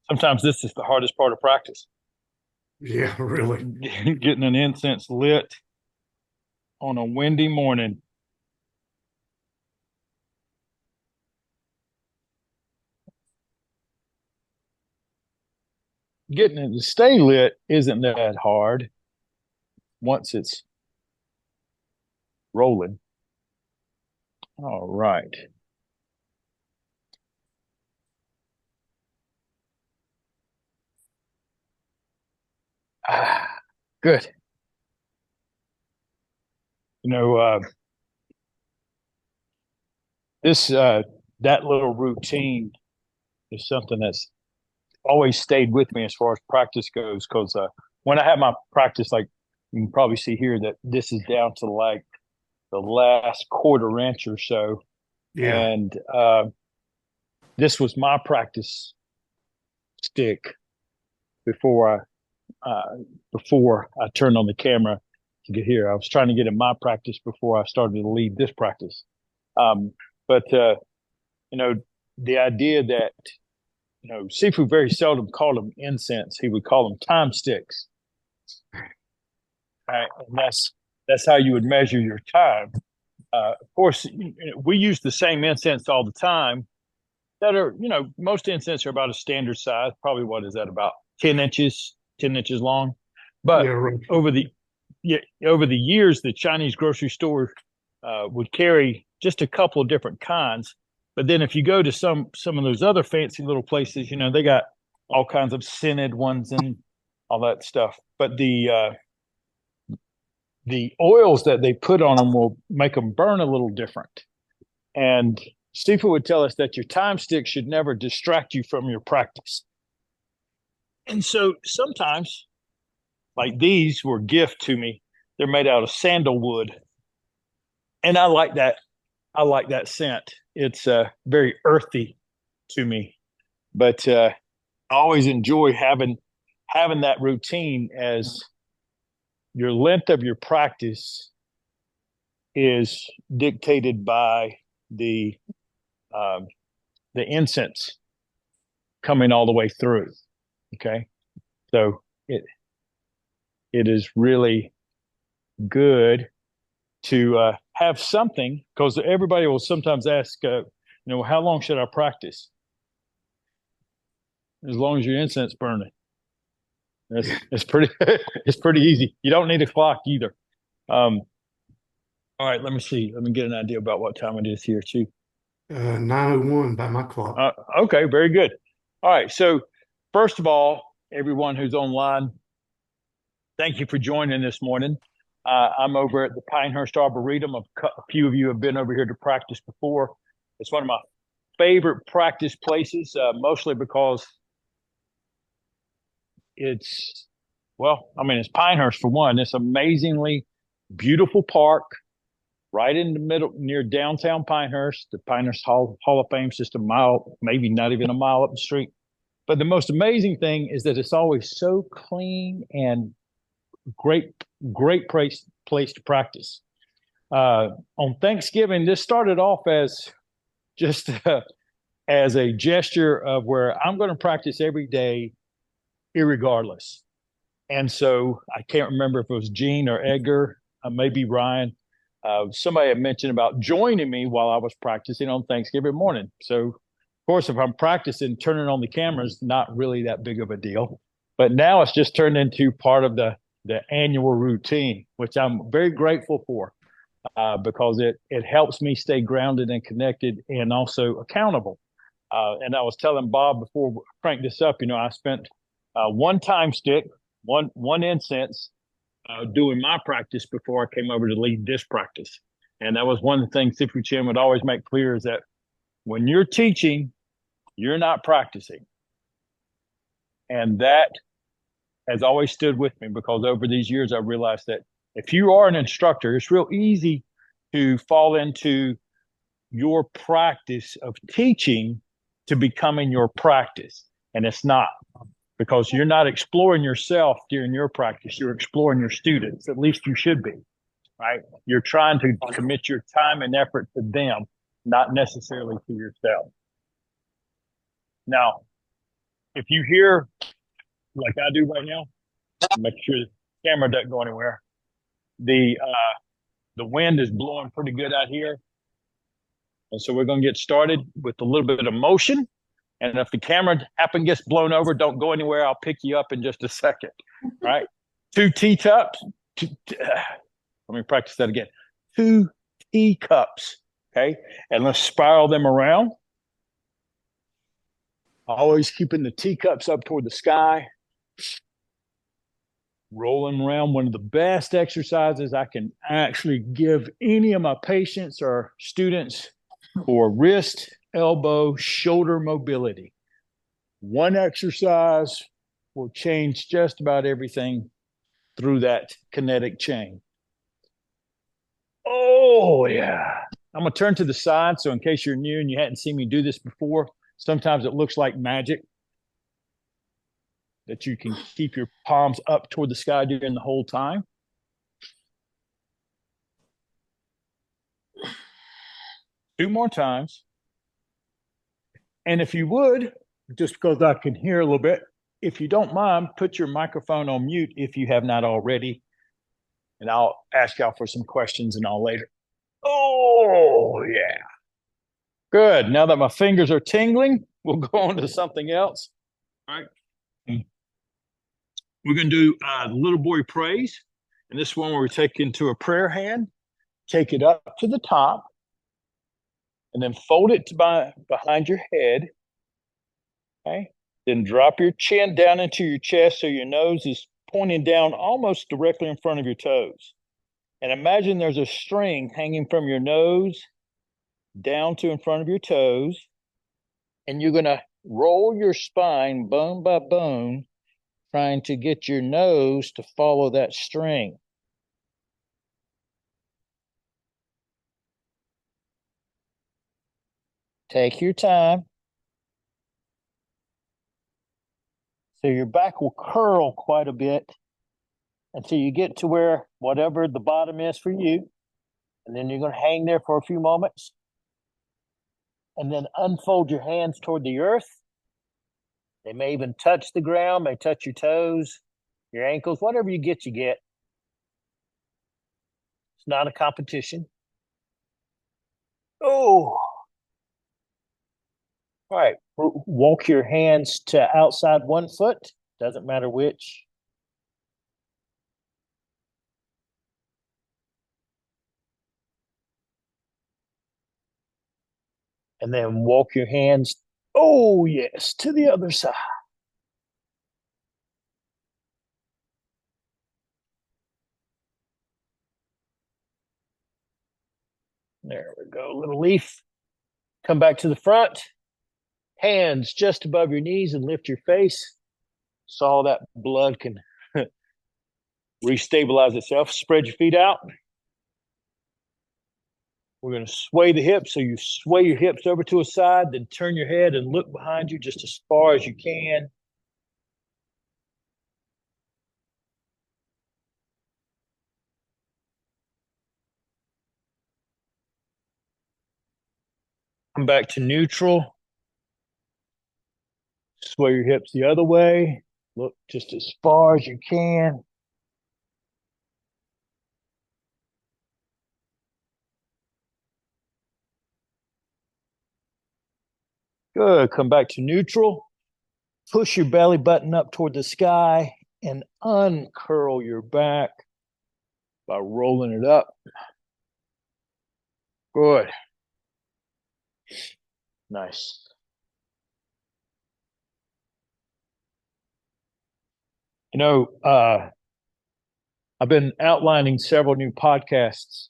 Sometimes this is the hardest part of practice. Yeah, really. Getting an incense lit on a windy morning. Getting it to stay lit isn't that hard once it's rolling. All right. Ah, good. You know, this that little routine is something that's always stayed with me as far as practice goes. Because when I have my practice, like you can probably see here, that this is down to like the last quarter inch or so, Yeah. and this was my practice stick before I turned on the camera to get here. I was trying to get in my practice before I started to lead this practice. Um, but you know, the idea that Sifu very seldom called them incense; he would call them time sticks. Right? And that's how you would measure your time. Of course, we use the same incense all the time. That are most incense are about a standard size. Probably what is that about 10 inches, 10 inches long. Yeah, But roughly. over the yeah, over the years, the Chinese grocery store would carry just a couple of different kinds. But then if you go to some of those other fancy little places, they got all kinds of scented ones and all that stuff. But the oils that they put on them will make them burn a little different. And Stephen would tell us that your time stick should never distract you from your practice. And so sometimes, like these were a gift to me. They're made out of sandalwood, and I like that. I like that scent. It's very earthy to me, but I always enjoy having that routine as your length of your practice is dictated by the um, the incense coming all the way through. Okay, so it is really good to have something because everybody will sometimes ask, how long should I practice? As long as your incense burning. That's Yeah. it's pretty it's pretty easy. You don't need a clock either. Um, all right, let me see. Let me get an idea about what time it is here too. 9:01 by my clock. Okay, very good. All right, so first of all, everyone who's online, thank you for joining this morning. I'm over at the Pinehurst Arboretum. A few of you have been over here to practice before. It's one of my favorite practice places, mostly because it's, well, I mean, it's Pinehurst for one. It's amazingly beautiful park right in the middle near downtown Pinehurst. The Pinehurst Hall of Fame is just a mile, maybe not even a mile up the street. But the most amazing thing is that it's always so clean and great, great place to practice. On Thanksgiving, this started off as just as a gesture of where I'm going to practice every day, irregardless. And so I can't remember if it was Gene or Edgar, maybe Ryan. Somebody had mentioned about joining me while I was practicing on Thanksgiving morning. So, of course, if I'm practicing, turning on the camera is not really that big of a deal. But now it's just turned into part of the annual routine, which I'm very grateful for because it helps me stay grounded and connected and also accountable. And I was telling Bob before we crank this up, I spent one time stick, one incense doing my practice before I came over to lead this practice. And that was one of the things Sifu Chen would always make clear is that when you're teaching, you're not practicing. And that has always stood with me because over these years, I realized that if you are an instructor, it's real easy to fall into your practice of teaching to becoming your practice. And it's not because you're not exploring yourself during your practice. You're exploring your students. At least you should be, right? You're trying to commit your time and effort to them, not necessarily to yourself. Now, if you hear like I do right now, make sure the camera doesn't go anywhere. The wind is blowing pretty good out here. And so we're going to get started with a little bit of motion. And if the camera gets blown over, don't go anywhere. I'll pick you up in just a second. All right. 2 teacups. Let me practice that again. 2 teacups. Okay. And let's spiral them around. Always keeping the teacups up toward the sky. Rolling around, one of the best exercises I can actually give any of my patients or students for wrist, elbow, shoulder mobility. One exercise will change just about everything through that kinetic chain. Oh, yeah. I'm going to turn to the side. So in case you're new and you hadn't seen me do this before, sometimes it looks like magic that you can keep your palms up toward the sky during the whole time. Two more times. And if you would, just because I can hear a little bit, if you don't mind, put your microphone on mute if you have not already. And I'll ask y'all for some questions and all later. Oh, yeah. Good. Now that my fingers are tingling, we'll go on to something else. All right. We're going to do the little boy praise. And this one where we take into a prayer hand, take it up to the top, and then fold it behind your head. Okay. Then drop your chin down into your chest so your nose is pointing down almost directly in front of your toes. And imagine there's a string hanging from your nose down to in front of your toes. And you're going to roll your spine bone by bone, trying to get your nose to follow that string. Take your time. So your back will curl quite a bit until you get to where whatever the bottom is for you. And then you're going to hang there for a few moments. And then unfold your hands toward the earth. They may even touch the ground, may touch your toes, your ankles, whatever you get, you get. It's not a competition. Oh. All right. Walk your hands to outside one foot. Doesn't matter which. And then walk your hands, oh, yes, to the other side. There we go. Little leaf. Come back to the front. Hands just above your knees and lift your face so all that blood can restabilize itself. Spread your feet out. We're going to sway the hips. So you sway your hips over to a side, then turn your head and look behind you just as far as you can. Come back to neutral. Sway your hips the other way. Look just as far as you can. Good. Come back to neutral. Push your belly button up toward the sky and uncurl your back by rolling it up. Good. Nice. You know, I've been outlining several new podcasts,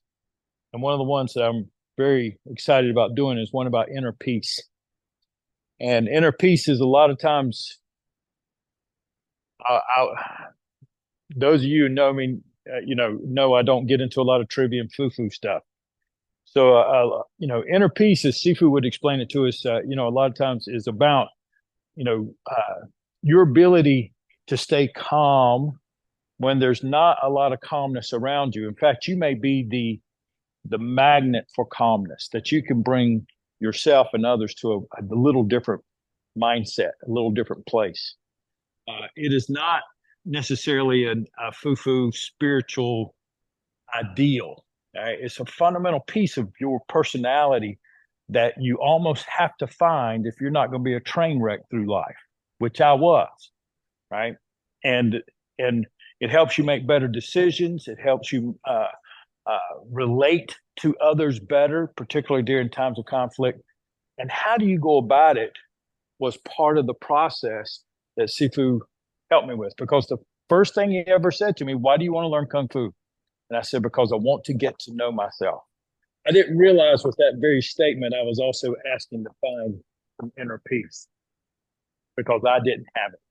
and one of the ones that I'm very excited about doing is one about inner peace. And inner peace is a lot of times, those of you who know me, know I don't get into a lot of trivia and foo-foo stuff. So, inner peace, as Sifu would explain it to us, a lot of times is about, your ability to stay calm when there's not a lot of calmness around you. In fact, you may be the magnet for calmness, that you can bring yourself and others to a little different mindset, a little different place. It is not necessarily a foo-foo spiritual ideal. Right? It's a fundamental piece of your personality that you almost have to find if you're not going to be a train wreck through life, which I was, right? And and it helps you make better decisions. It helps you relate to others better, particularly during times of conflict. And how do you go about it was part of the process that Sifu helped me with. Because the first thing he ever said to me, "Why do you want to learn Kung Fu?" And I said, "Because I want to get to know myself." I didn't realize with that very statement, I was also asking to find some inner peace because I didn't have it.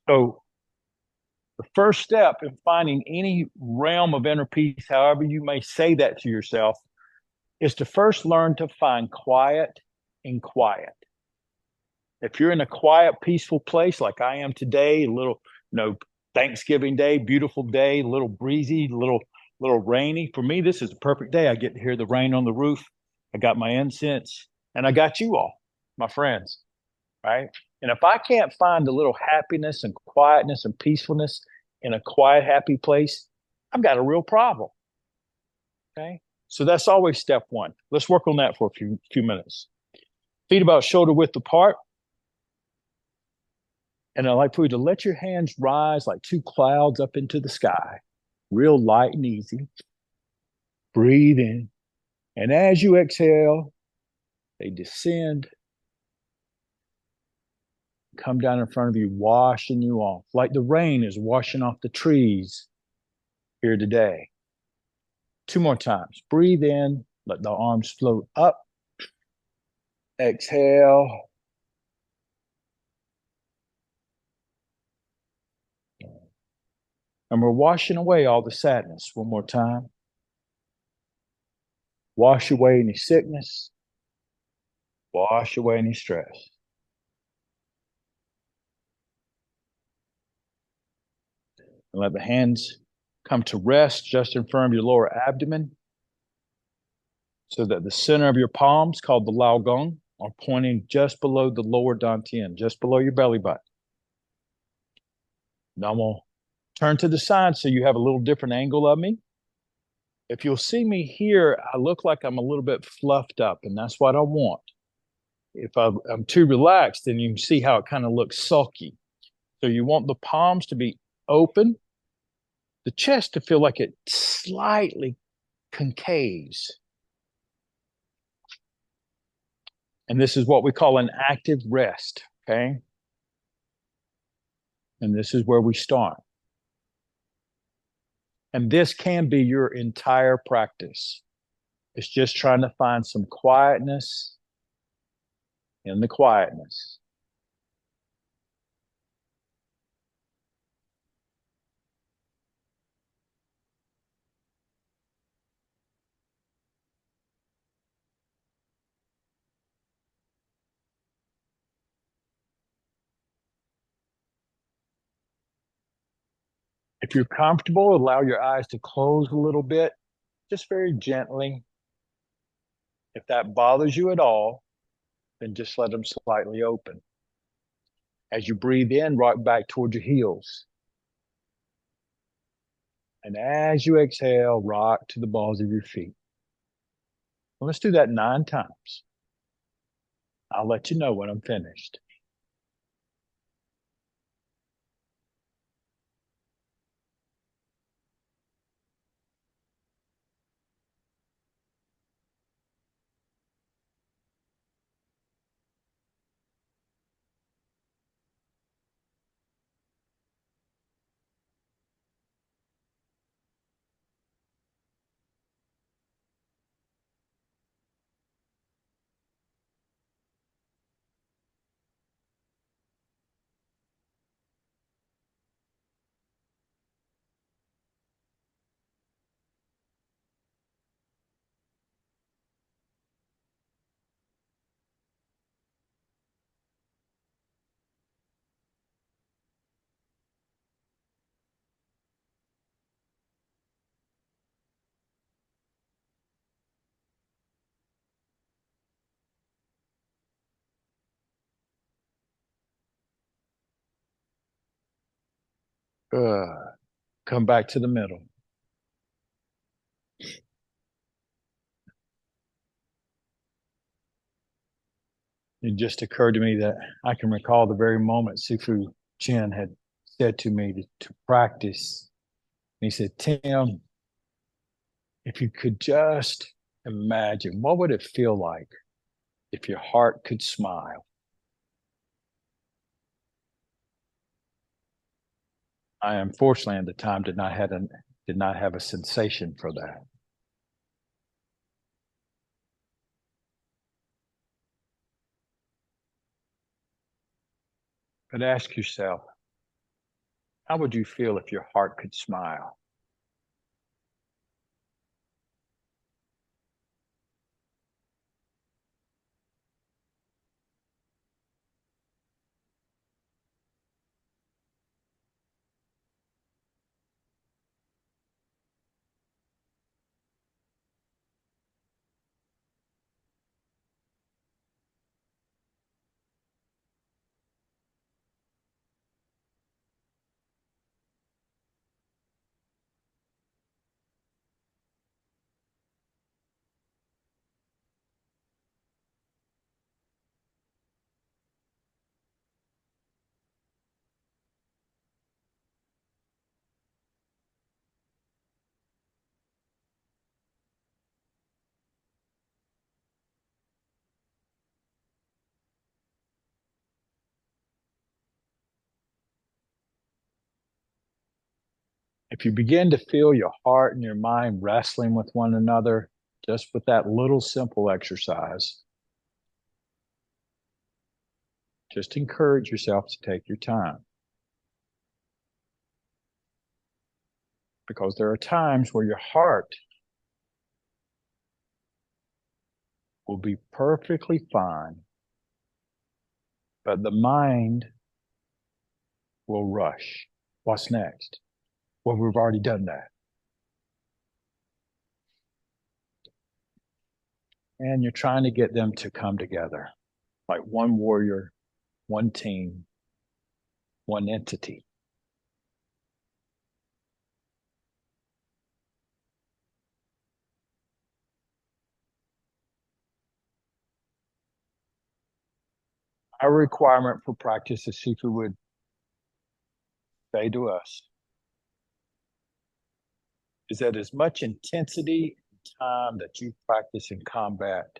So the first step in finding any realm of inner peace, however you may say that to yourself, is to first learn to find quiet in quiet. If you're in a quiet, peaceful place like I am today, a little, Thanksgiving Day, beautiful day, a little breezy, little rainy. For me, this is a perfect day. I get to hear the rain on the roof. I got my incense, and I got you all, my friends, right? And if I can't find a little happiness and quietness and peacefulness in a quiet, happy place, I've got a real problem. Okay. So that's always step one. Let's work on that for a few minutes. Feet about shoulder width apart. And I'd like for you to let your hands rise like two clouds up into the sky, real light and easy. Breathe in. And as you exhale, they descend, come down in front of you, washing you off, like the rain is washing off the trees here today. Two more times. Breathe in, let the arms float up. Exhale. And we're washing away all the sadness one more time. Wash away any sickness. Wash away any stress. And let the hands come to rest just in front of your lower abdomen so that the center of your palms, called the Lao Gong, are pointing just below the lower dantian, just below your belly button. Now I'm going to turn to the side so you have a little different angle of me. If you'll see me here, I look like I'm a little bit fluffed up, and that's what I want. If I'm too relaxed, then you can see how it kind of looks sulky. So you want the palms to be open, the chest to feel like it slightly concaves. And this is what we call an active rest, okay? And this is where we start. And this can be your entire practice. It's just trying to find some quietness in the quietness. If you're comfortable, allow your eyes to close a little bit, just very gently. If that bothers you at all, then just let them slightly open. As you breathe in, rock back toward your heels. And as you exhale, rock to the balls of your feet. Well, let's do that 9 times. I'll let you know when I'm finished. Good. Come back to the middle. It just occurred to me that I can recall the very moment Sifu Chen had said to me to practice. And he said, Tim, if you could just imagine, what would it feel like if your heart could smile? I unfortunately at the time did not have a sensation for that. But ask yourself, how would you feel if your heart could smile? If you begin to feel your heart and your mind wrestling with one another, just with that little simple exercise, just encourage yourself to take your time. Because there are times where your heart will be perfectly fine, but the mind will rush. What's next? Well, we've already done that. And you're trying to get them to come together like one warrior, one team, one entity. Our requirement for practice, as Sifu would say to us, is that as much intensity and time that you practice in combat,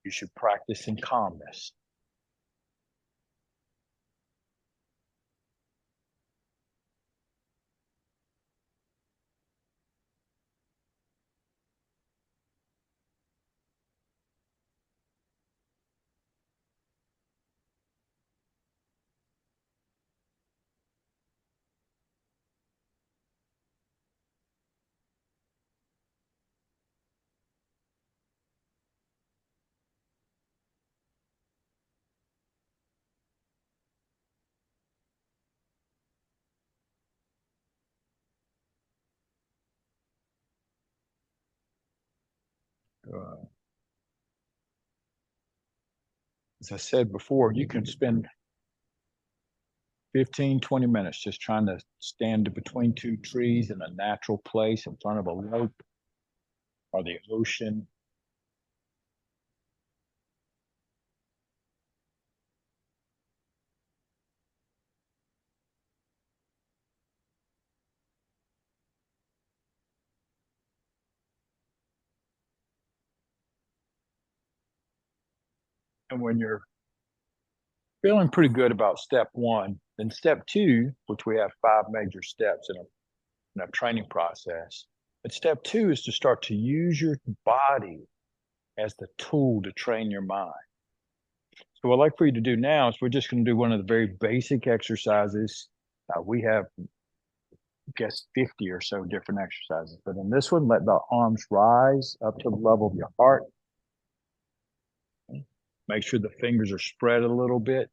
you should practice in calmness. Uh, as I said before, you can spend 15, 20 minutes just trying to stand between two trees in a natural place in front of a lake or the ocean. And when you're feeling pretty good about step one, then step two, which we have 5 major steps in a training process. But step two is to start to use your body as the tool to train your mind. So what I'd like for you to do now is we're just going to do one of the very basic exercises. We have, I guess, 50 or so different exercises. But in this one, let the arms rise up to the level of your heart. Make sure the fingers are spread a little bit.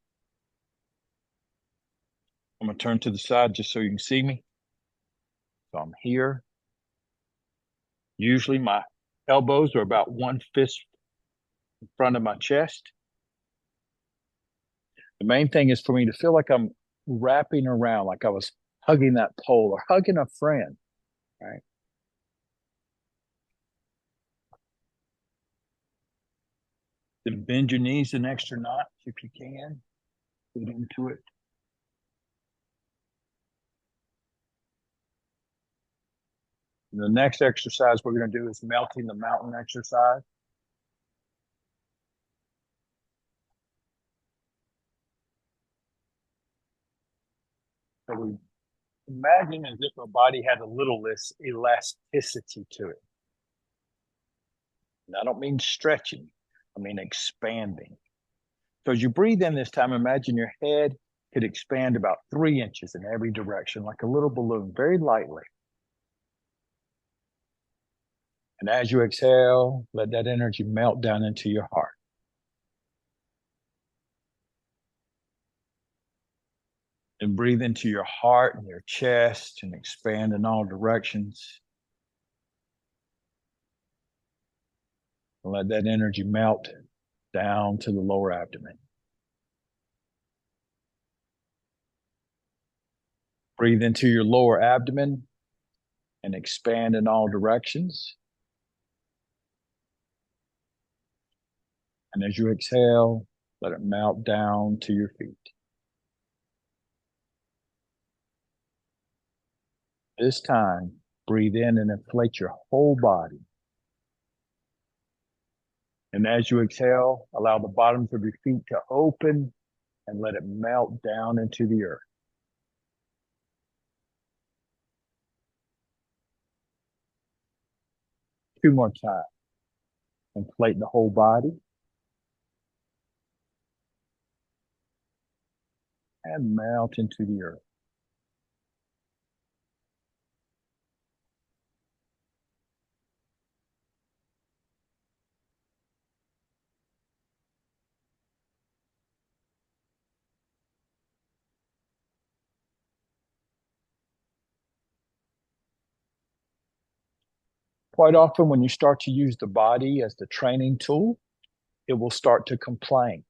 I'm going to turn to the side just so you can see me. So I'm here. Usually my elbows are about 1 fist in front of my chest. The main thing is for me to feel like I'm wrapping around, like I was hugging that pole or hugging a friend, right? Then bend your knees an extra notch if you can. Get into it. And the next exercise we're going to do is melting the mountain exercise. So we imagine as if our body had a little less elasticity to it. And I don't mean stretching, I mean expanding. So as you breathe in this time, imagine your head could expand about 3 inches in every direction, like a little balloon, very lightly. And as you exhale, let that energy melt down into your heart. And breathe into your heart and your chest and expand in all directions. And let that energy melt down to the lower abdomen. Breathe into your lower abdomen and expand in all directions. And as you exhale, let it melt down to your feet. This time, breathe in and inflate your whole body. And as you exhale, allow the bottoms of your feet to open and let it melt down into the earth. Two more times. Inflate the whole body. And melt into the earth. Quite often when you start to use the body as the training tool, it will start to complain.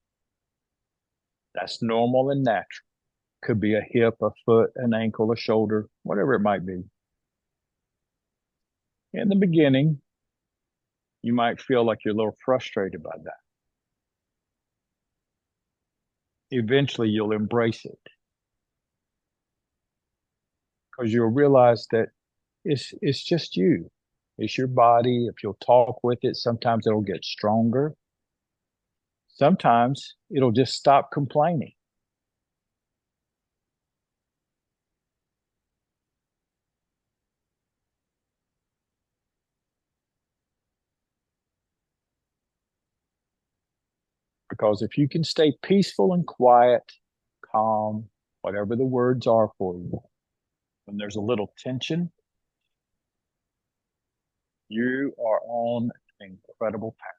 That's normal and natural. Could be a hip, a foot, an ankle, a shoulder, whatever it might be. In the beginning, you might feel like you're a little frustrated by that. Eventually, you'll embrace it because you'll realize that it's just you. It's your body. If you'll talk with it, sometimes it'll get stronger. Sometimes it'll just stop complaining. Because if you can stay peaceful and quiet, calm, whatever the words are for you, when there's a little tension, you are on an incredible path.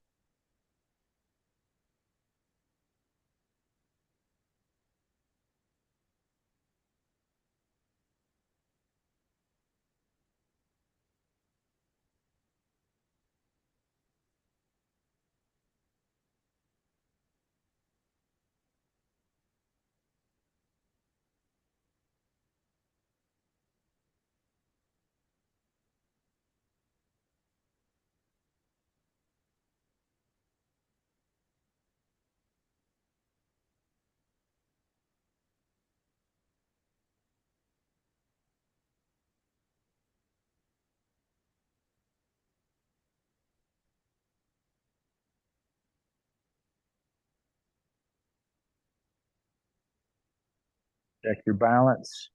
Check your balance.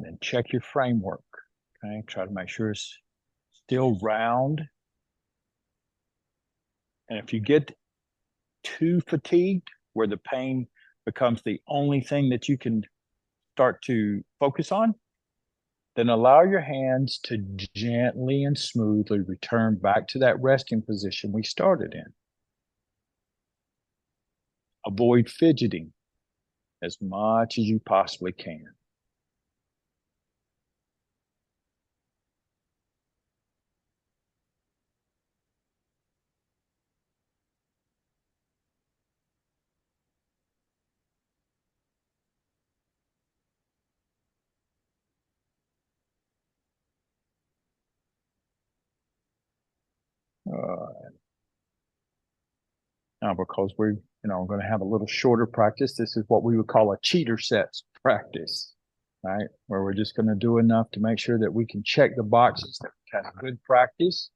And check your framework. Okay, try to make sure it's still round. And if you get too fatigued, where the pain becomes the only thing that you can start to focus on, then allow your hands to gently and smoothly return back to that resting position we started in. Avoid fidgeting as much as you possibly can. Now, because we're going to have a little shorter practice, this is what we would call a cheater sets practice, right? Where we're just going to do enough to make sure that we can check the boxes that we've had good practice.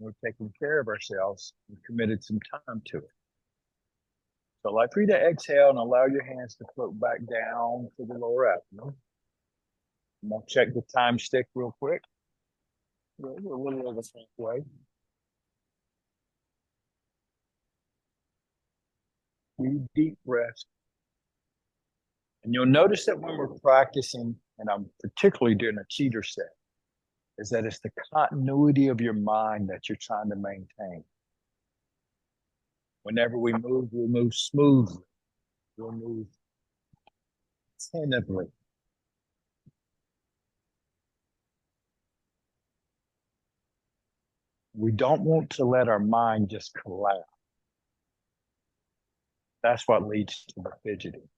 We're taking care of ourselves and committed some time to it. So like for you to exhale and allow your hands to float back down to the lower abdomen. I'm going to check the time stick real quick. We're a little over halfway. Few deep breaths. And you'll notice that when we're practicing, and I'm particularly doing a cheater set, is that it's the continuity of your mind that you're trying to maintain. Whenever we move, we'll move smoothly. We'll move attentively. We don't want to let our mind just collapse. That's what leads to the fidgeting.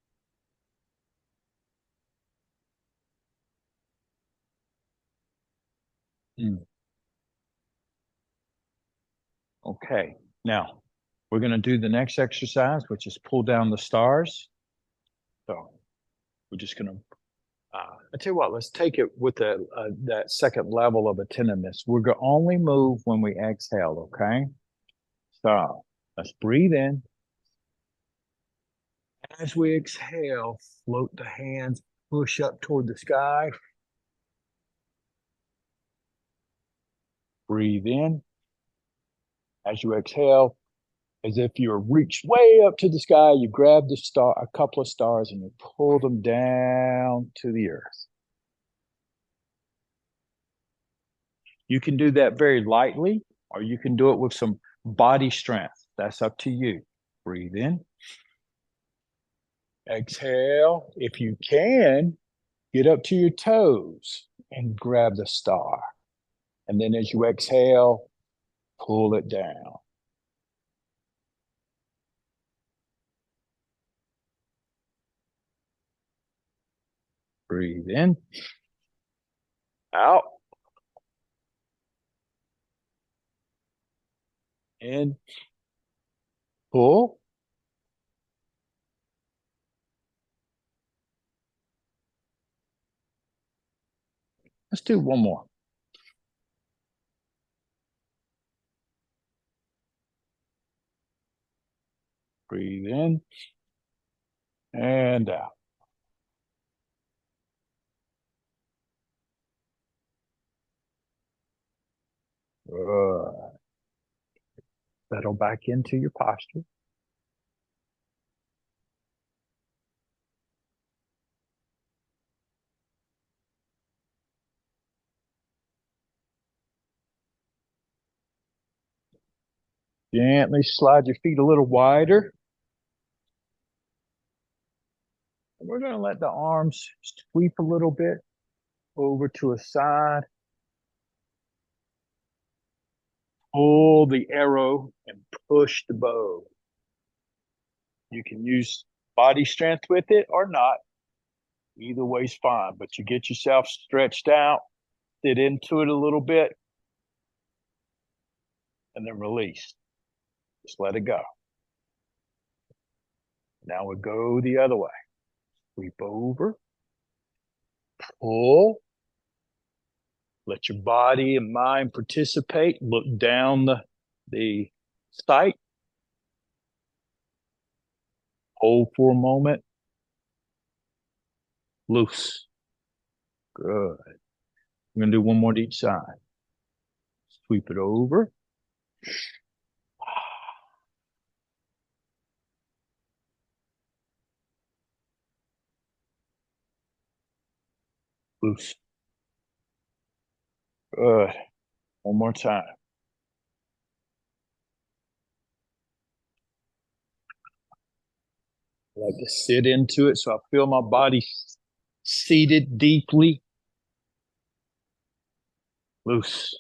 Okay, now we're going to do the next exercise, which is pull down the stars. So we're just going to, I tell you what, let's take it with that second level of attentiveness. We're going to only move when we exhale, okay? So let's breathe in. As we exhale, float the hands, push up toward the sky. Breathe in. As you exhale, as if you're reached way up to the sky, you grab the star, a couple of stars, and you pull them down to the earth. You can do that very lightly, or you can do it with some body strength. That's up to you. Breathe in. Exhale. If you can, get up to your toes and grab the star. And then as you exhale, pull it down. Breathe in. Out. In. Pull. Let's do one more. Breathe in and out. Good. Settle back into your posture. Gently slide your feet a little wider. And we're going to let the arms sweep a little bit over to a side. Pull the arrow and push the bow. You can use body strength with it or not. Either way's fine, but you get yourself stretched out, sit into it a little bit, and then release. Just let it go. Now we go the other way. Sweep over, pull. Let your body and mind participate. Look down the sight. Hold for a moment. Loose. Good. We're going to do one more to each side. Sweep it over. Loose. Good. One more time. I like to sit into it so I feel my body seated deeply. Loose.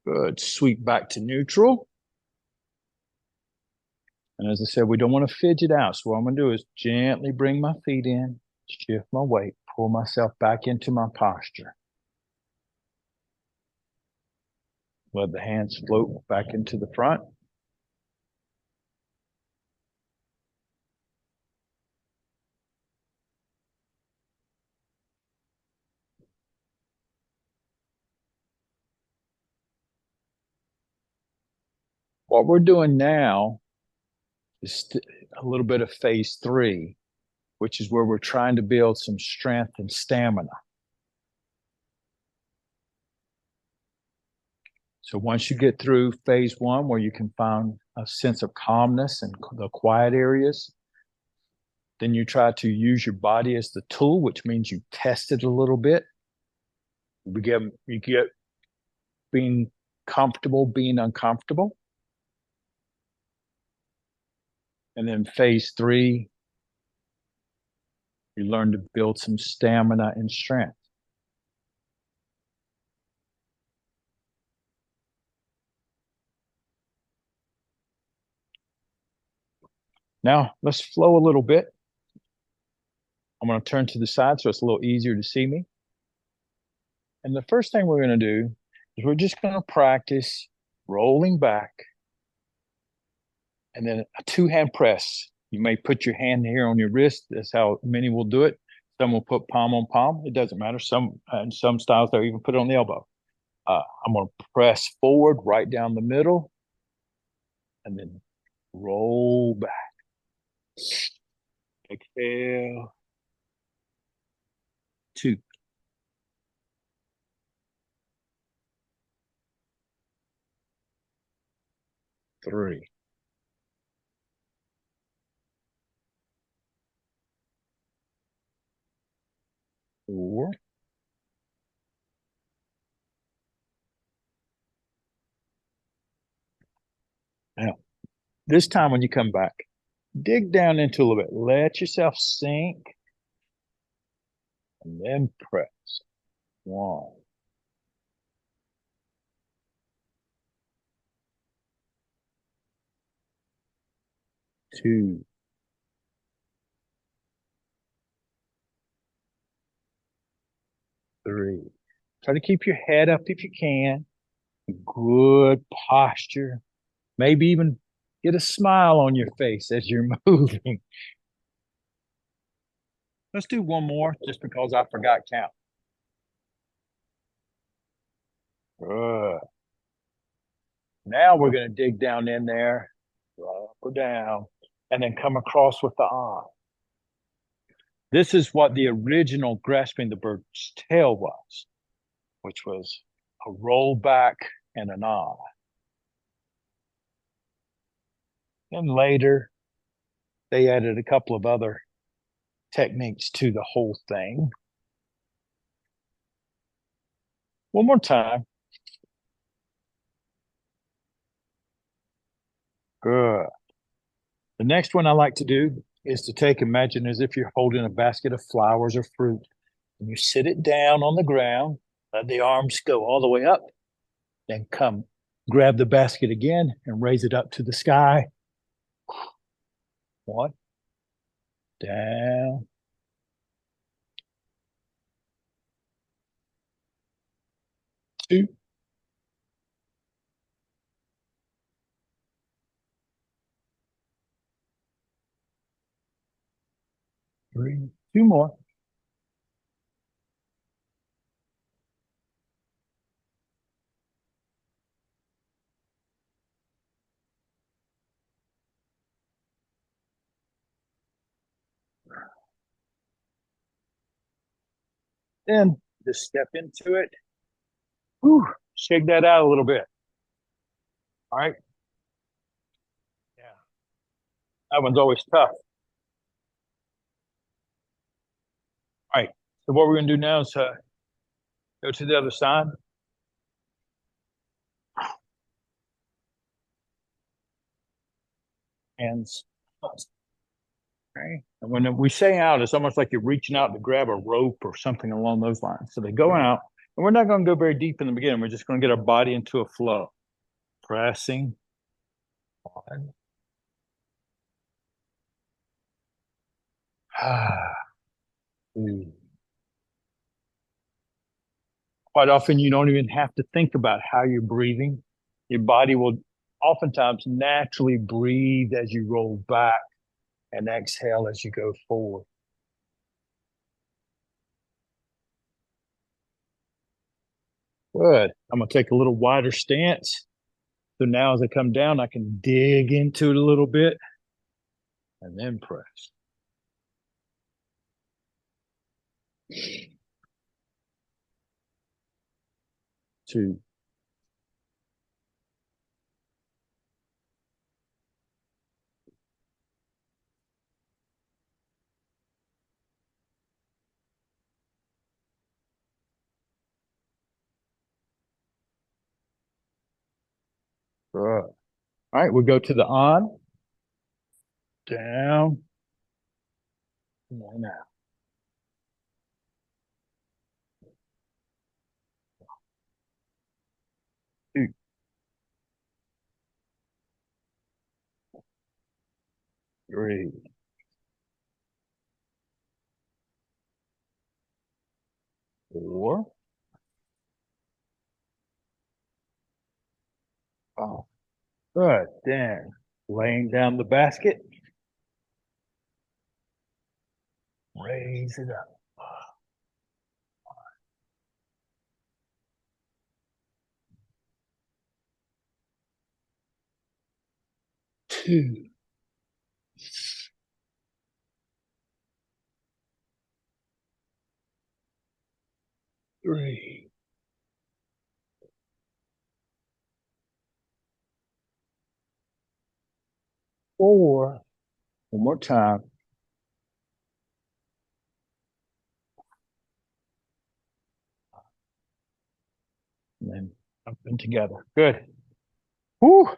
Good. Sweep back to neutral. And as I said, we don't want to fidget out. So what I'm going to do is gently bring my feet in, shift my weight, pull myself back into my posture. Let the hands float back into the front. What we're doing now is a little bit of phase 3, which is where we're trying to build some strength and stamina. So once you get through phase 1, where you can find a sense of calmness in the quiet areas, then you try to use your body as the tool, which means you test it a little bit. You get being comfortable, being uncomfortable. And then phase 3, you learn to build some stamina and strength. Now let's flow a little bit. I'm going to turn to the side so it's a little easier to see me. And the first thing we're going to do is we're just going to practice rolling back and then a 2-hand press. You may put your hand here on your wrist. That's how many will do it. Some will put palm on palm. It doesn't matter. In some styles, they'll even put it on the elbow. I'm going to press forward right down the middle and then roll back. Exhale. 2. 3. 4. Now, this time when you come back, dig down into a little bit. Let yourself sink and then press. 1. 2. 3. Try to keep your head up if you can. Good posture. Maybe even get a smile on your face as you're moving. Let's do one more just because I forgot count. Good. Now we're going to dig down in there, up or down, and then come across with the arm. This is what the original grasping the bird's tail was, which was a roll back and an ah. And later, they added a couple of other techniques to the whole thing. One more time. Good. The next one I like to do is to imagine as if you're holding a basket of flowers or fruit, and you sit it down on the ground, let the arms go all the way up, then come grab the basket again and raise it up to the sky. 1, down. 2. 3. 2 more. Then just step into it. Whew, shake that out a little bit. All right. Yeah. That one's always tough. All right. So what we're going to do now is go to the other side. Hands. Okay. And when we say out, it's almost like you're reaching out to grab a rope or something along those lines. So they go out, and we're not going to go very deep in the beginning. We're just going to get our body into a flow. Pressing. 1. 2. Quite often, you don't even have to think about how you're breathing. Your body will oftentimes naturally breathe as you roll back and exhale as you go forward. Good. I'm going to take a little wider stance. So now as I come down, I can dig into it a little bit and then press. Two. Good. All right, we'll go to the on, down, and then out. Two, three, four, five. Good. Then laying down the basket, raise it up. Two, three, four. One more time. And then up and together. Good. Whew.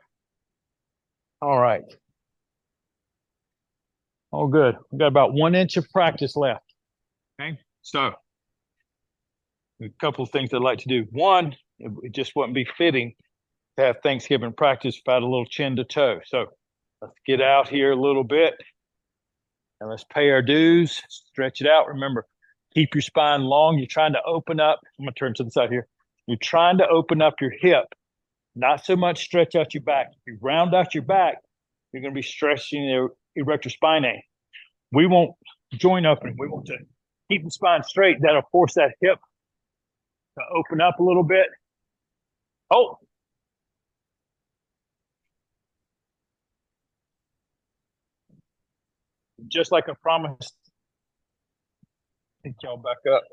All right. All good. We've got about 1 inch of practice left. Okay. So a couple of things I'd like to do. One, it just wouldn't be fitting to have Thanksgiving practice without a little chin to toe. So let's get out here a little bit and let's pay our dues. Stretch it out. Remember, keep your spine long. You're trying to open up. I'm going to turn to the side here. You're trying to open up your hip, not so much stretch out your back. If you round out your back, you're going to be stretching the erector spinae. We want joint opening. We want to keep the spine straight. That'll force that hip to open up a little bit. Oh, just like I promised. Take y'all back up.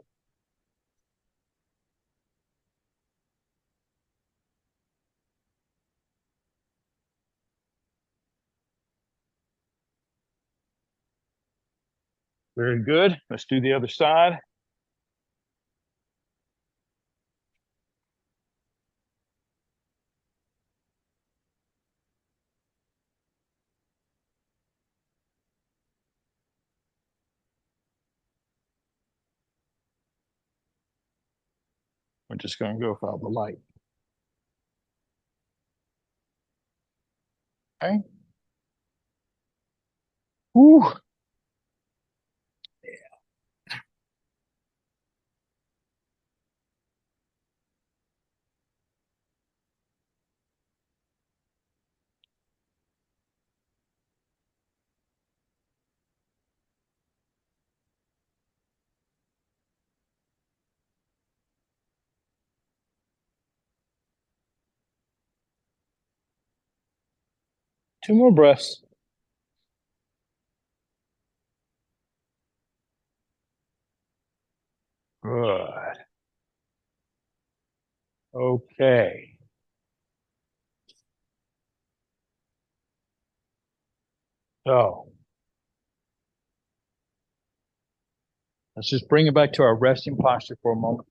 Very good. Let's do the other side. We're just going to go without the light. Okay. Woo. 2 more breaths. Good. Okay. So let's just bring it back to our resting posture for a moment.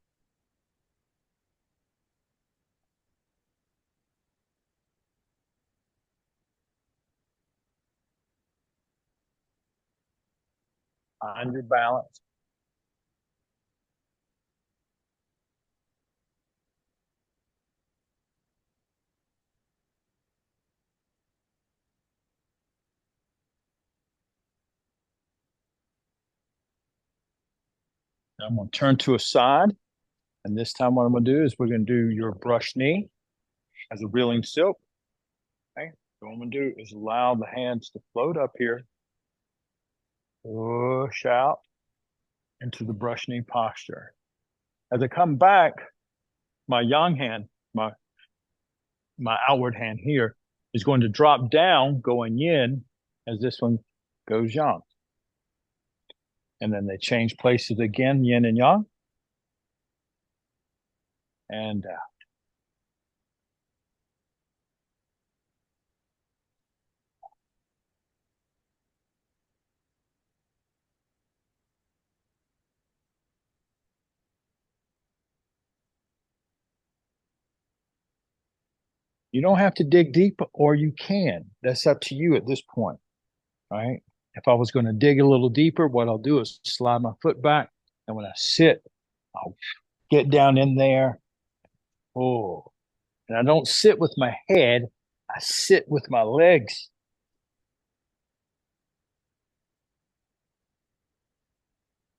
Find your balance. I'm going to turn to a side. And this time what I'm going to do is we're going to do your brush knee as a reeling silk. Okay. So what I'm going to do is allow the hands to float up here, push out into the brush knee posture. As I come back, my yang hand, my outward hand here is going to drop down, going yin, as this one goes yang. And then they change places again, yin and yang. And out. You don't have to dig deep, or you can. That's up to you at this point. All right. If I was going to dig a little deeper, what I'll do is slide my foot back. And when I sit, I'll get down in there. Oh, and I don't sit with my head. I sit with my legs.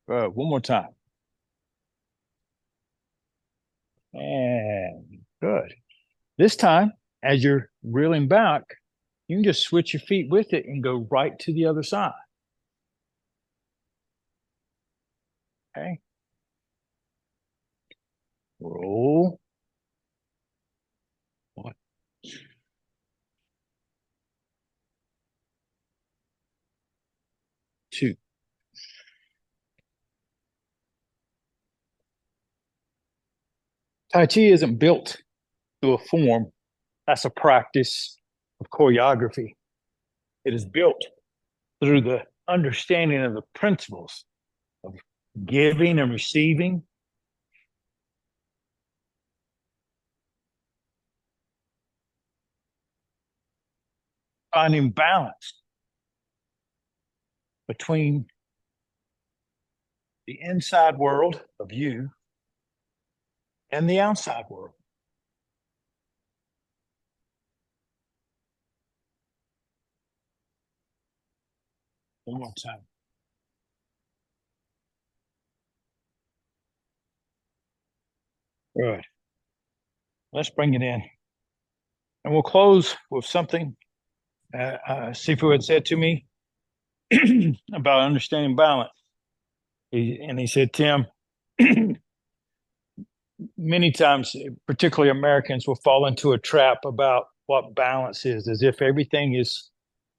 One more time. And good. This time, as you're reeling back, you can just switch your feet with it and go right to the other side. Okay. Roll. 1, 2. Tai Chi isn't built to a form. That's a practice of choreography. It is built through the understanding of the principles of giving and receiving, finding balance between the inside world of you and the outside world. One more time. Good. Let's bring it in. And we'll close with something Sifu had said to me about understanding balance. He said, Tim, many times, particularly Americans, will fall into a trap about what balance is, as if everything is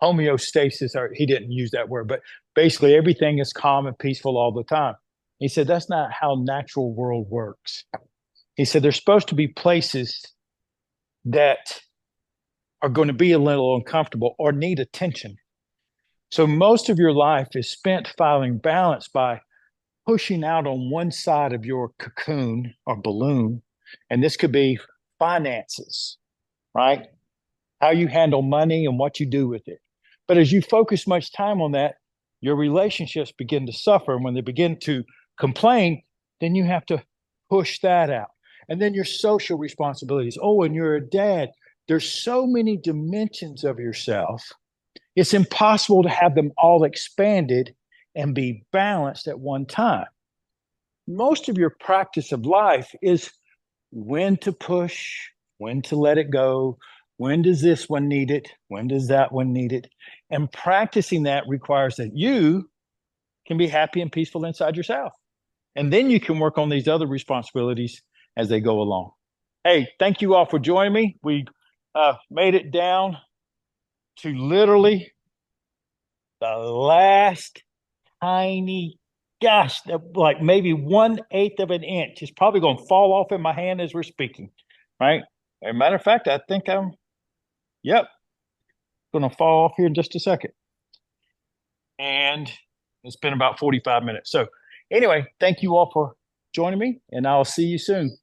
homeostasis, or he didn't use that word, but basically everything is calm and peaceful all the time. He said, that's not how natural world works. He said, there's supposed to be places that are going to be a little uncomfortable or need attention. So most of your life is spent finding balance by pushing out on one side of your cocoon or balloon. And this could be finances, right? How you handle money and what you do with it. But as you focus much time on that, your relationships begin to suffer. And when they begin to complain, then you have to push that out. And then your social responsibilities. Oh, and you're a dad. There's so many dimensions of yourself. It's impossible to have them all expanded and be balanced at one time. Most of your practice of life is when to push, when to let it go, when does this one need it, when does that one need it. And practicing that requires that you can be happy and peaceful inside yourself. And then you can work on these other responsibilities as they go along. Hey, thank you all for joining me. We made it down to literally the last tiny, gosh, like maybe 1/8 of an inch. It's probably going to fall off in my hand as we're speaking, right? As a matter of fact, I think I'm, yep, going to fall off here in just a second. And it's been about 45 minutes. So anyway, thank you all for joining me, and I'll see you soon.